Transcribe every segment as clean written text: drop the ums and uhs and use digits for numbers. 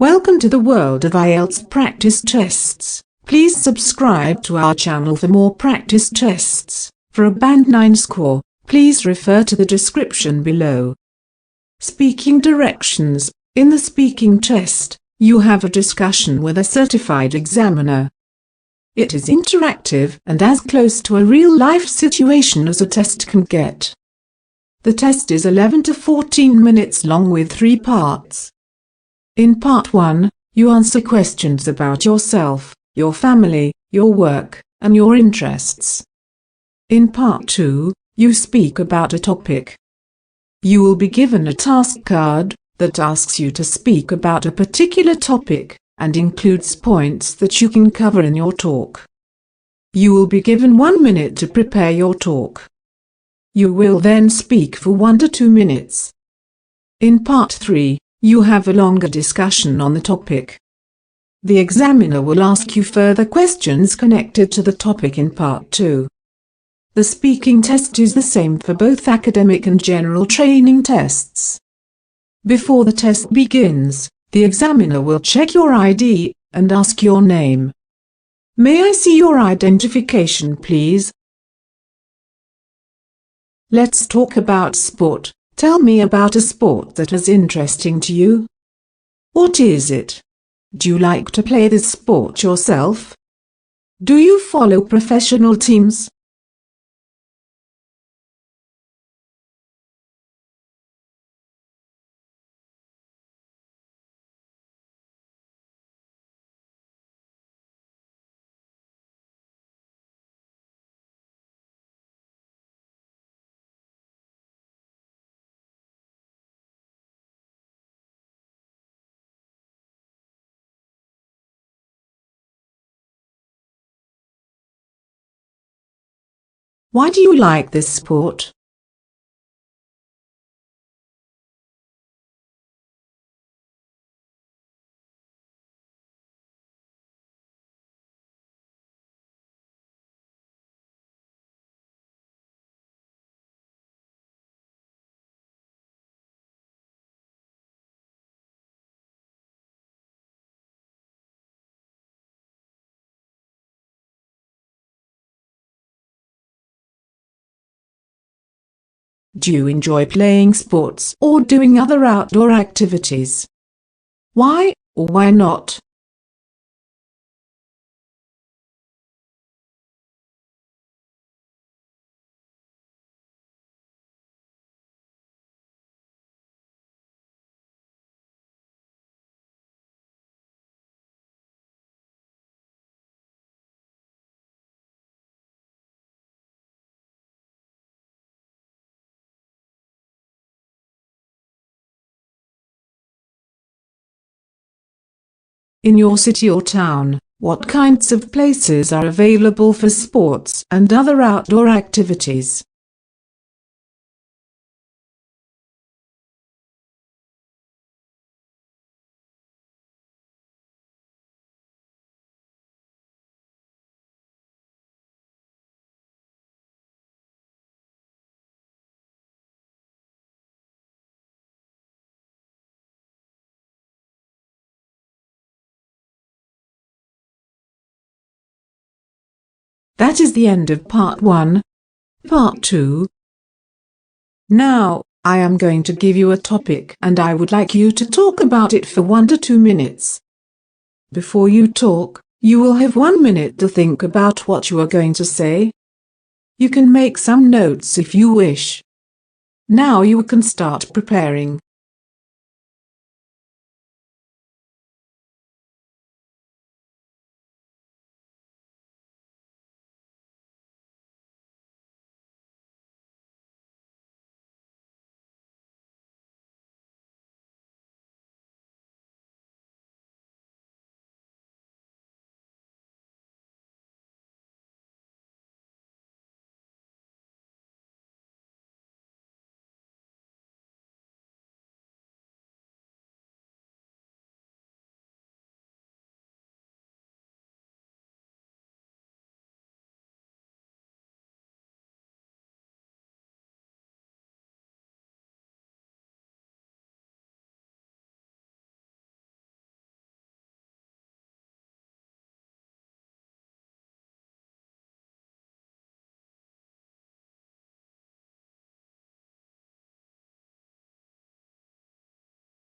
Welcome to the world of IELTS practice tests. Please subscribe to our channel for more practice tests. For a Band 9 score, please refer to the description below. Speaking directions. In the speaking test, you have a discussion with a certified examiner. It is interactive and as close to a real-life situation as a test can get. The test is 11 to 14 minutes long with 3 parts. In Part 1, you answer questions about yourself, your family, your work, and your interests. In Part 2, you speak about a topic. You will be given a task card that asks you to speak about a particular topic and includes points that you can cover in your talk. You will be given 1 minute to prepare your talk. You will then speak for 1 to 2 minutes. In Part 3, you have a longer discussion on the topic. The examiner will ask you further questions connected to the topic in Part 2. The speaking test is the same for both academic and general training tests. Before the test begins, the examiner will check your ID and ask your name. May I see your identification, please? Let's talk about sport. Tell me about a sport that is interesting to you. What is it? Do you like to play this sport yourself? Do you follow professional teams? Why do you like this sport? Do you enjoy playing sports or doing other outdoor activities? Why or why not? In your city or town, what kinds of places are available for sports and other outdoor activities? That is the end of Part 1. Part 2. Now, I am going to give you a topic and I would like you to talk about it for 1 to 2 minutes. Before you talk, you will have 1 minute to think about what you are going to say. You can make some notes if you wish. Now you can start preparing.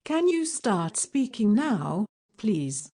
Can you start speaking now, please?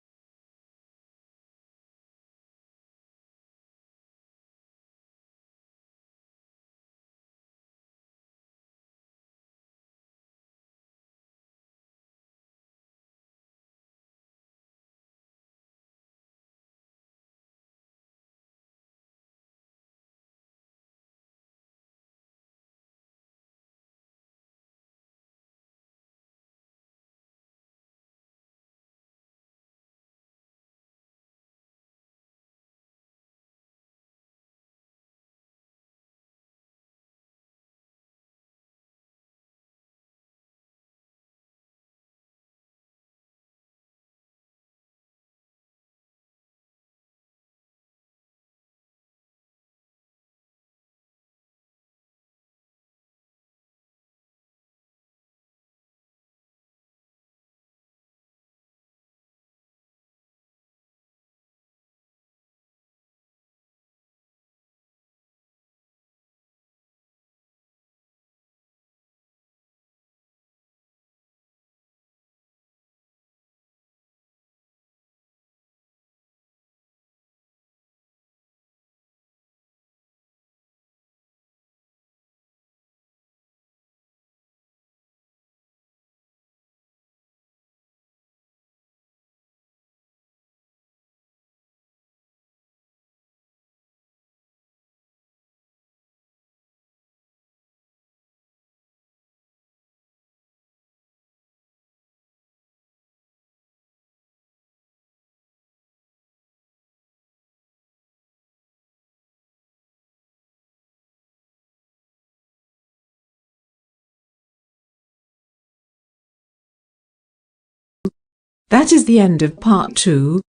That is the end of part 2.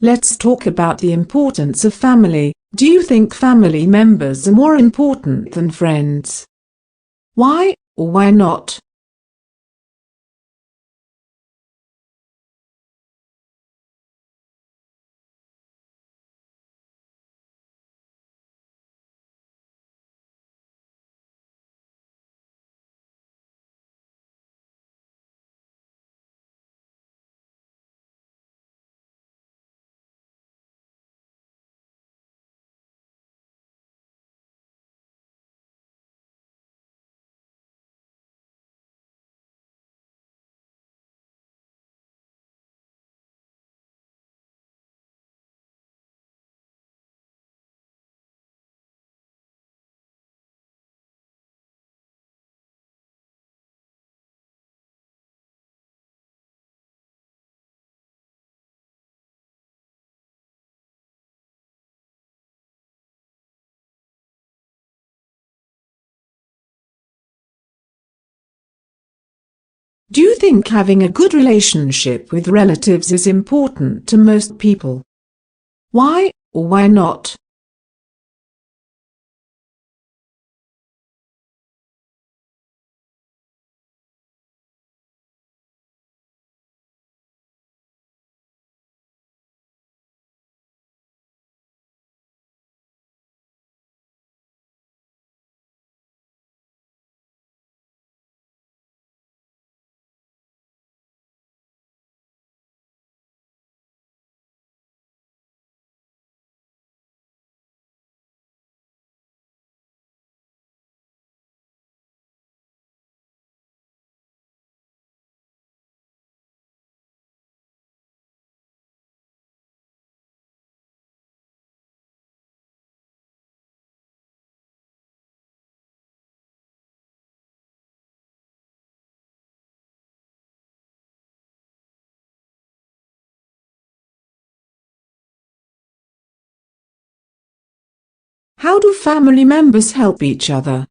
Let's talk about the importance of family. Do you think family members are more important than friends? Why or why not? Do you think having a good relationship with relatives is important to most people? Why or why not? How do family members help each other?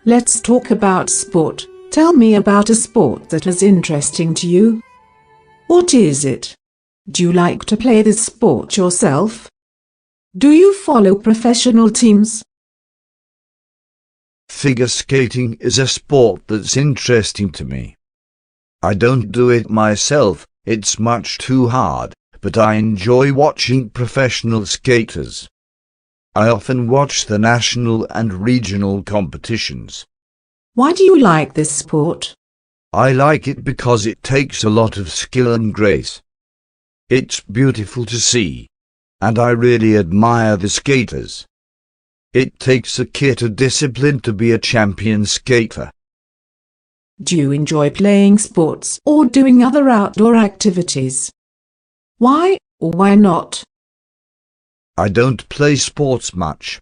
Let's talk about sport. Tell me about a sport that is interesting to you. What is it? Do you like to play this sport yourself? Do you follow professional teams? Figure skating is a sport that's interesting to me. I don't do it myself, it's much too hard, but I enjoy watching professional skaters. I often watch the national and regional competitions. Why do you like this sport? I like it because it takes a lot of skill and grace. It's beautiful to see, and I really admire the skaters. It takes a kid of discipline to be a champion skater. Do you enjoy playing sports or doing other outdoor activities? Why or why not? I don't play sports much.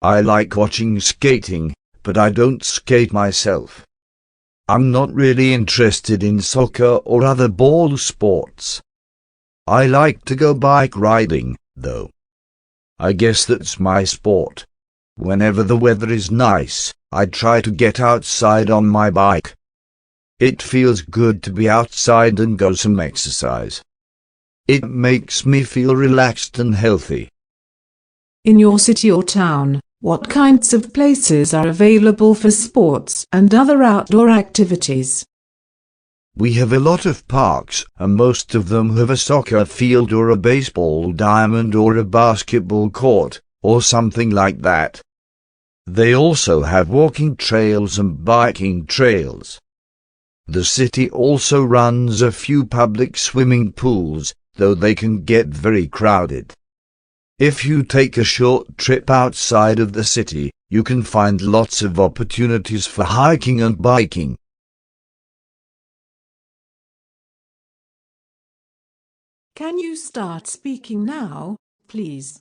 I like watching skating, but I don't skate myself. I'm not really interested in soccer or other ball sports. I like to go bike riding, though. I guess that's my sport. Whenever the weather is nice, I try to get outside on my bike. It feels good to be outside and go some exercise. It makes me feel relaxed and healthy. In your city or town, what kinds of places are available for sports and other outdoor activities? We have a lot of parks, and most of them have a soccer field or a baseball diamond or a basketball court, or something like that. They also have walking trails and biking trails. The city also runs a few public swimming pools, though they can get very crowded. If you take a short trip outside of the city, you can find lots of opportunities for hiking and biking. Can you start speaking now, please?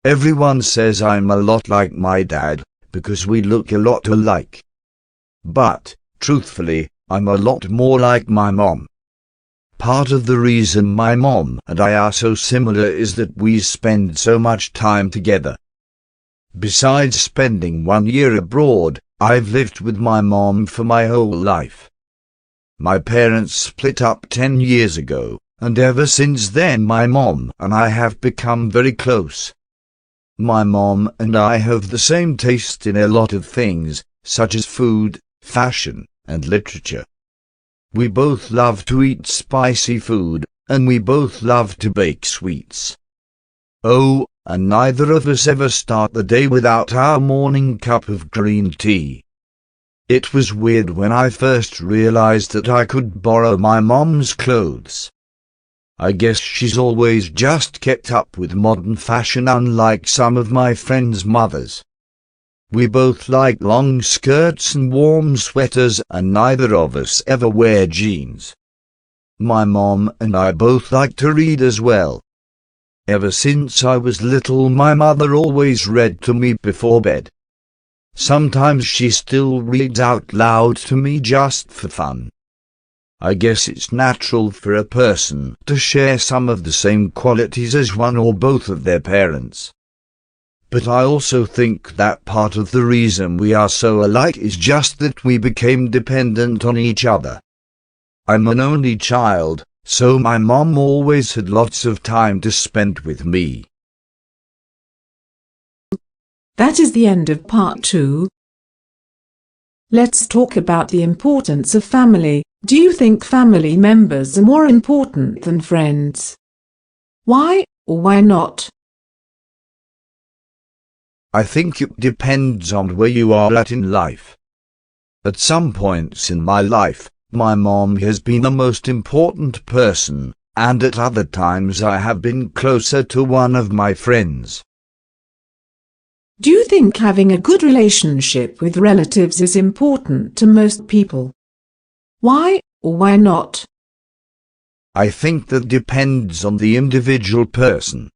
Everyone says I'm a lot like my dad, because we look a lot alike. But, truthfully, I'm a lot more like my mom. Part of the reason my mom and I are so similar is that we spend so much time together. Besides spending 1 year abroad, I've lived with my mom for my whole life. My parents split up 10 years ago, and ever since then my mom and I have become very close. My mom and I have the same taste in a lot of things, such as food, fashion, and literature. We both love to eat spicy food, and we both love to bake sweets. Oh, and neither of us ever start the day without our morning cup of green tea. It was weird when I first realized that I could borrow my mom's clothes. I guess she's always just kept up with modern fashion, unlike some of my friends' mothers. We both like long skirts and warm sweaters, and neither of us ever wear jeans. My mom and I both like to read as well. Ever since I was little, my mother always read to me before bed. Sometimes she still reads out loud to me just for fun. I guess it's natural for a person to share some of the same qualities as one or both of their parents. But I also think that part of the reason we are so alike is just that we became dependent on each other. I'm an only child, so my mom always had lots of time to spend with me. That is the end of part 2. Let's talk about the importance of family. Do you think family members are more important than friends? Why or why not? I think it depends on where you are at in life. At some points in my life, my mom has been the most important person, and at other times I have been closer to one of my friends. Do you think having a good relationship with relatives is important to most people? Why or why not? I think that depends on the individual person.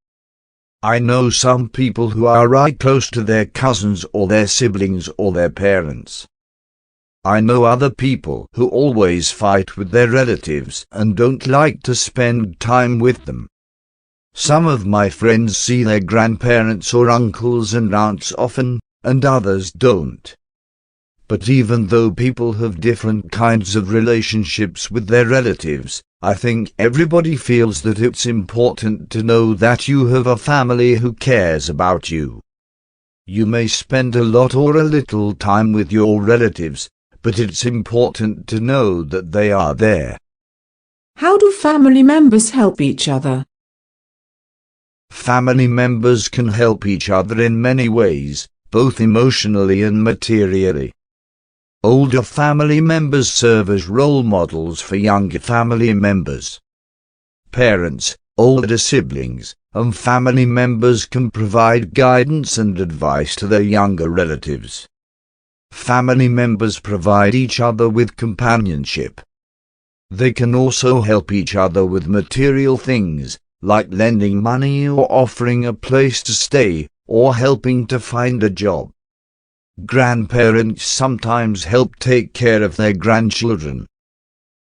I know some people who are right close to their cousins or their siblings or their parents. I know other people who always fight with their relatives and don't like to spend time with them. Some of my friends see their grandparents or uncles and aunts often, and others don't. But even though people have different kinds of relationships with their relatives, I think everybody feels that it's important to know that you have a family who cares about you. You may spend a lot or a little time with your relatives, but it's important to know that they are there. How do family members help each other? Family members can help each other in many ways, both emotionally and materially. Older family members serve as role models for younger family members. Parents, older siblings, and family members can provide guidance and advice to their younger relatives. Family members provide each other with companionship. They can also help each other with material things, like lending money or offering a place to stay, or helping to find a job. Grandparents sometimes help take care of their grandchildren.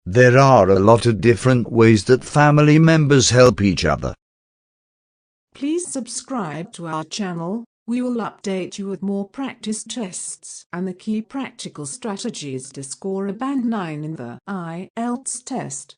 There are a lot of different ways that family members help each other. Please subscribe to our channel. We will update you with more practice tests and the key practical strategies to score a Band 9 in the IELTS test.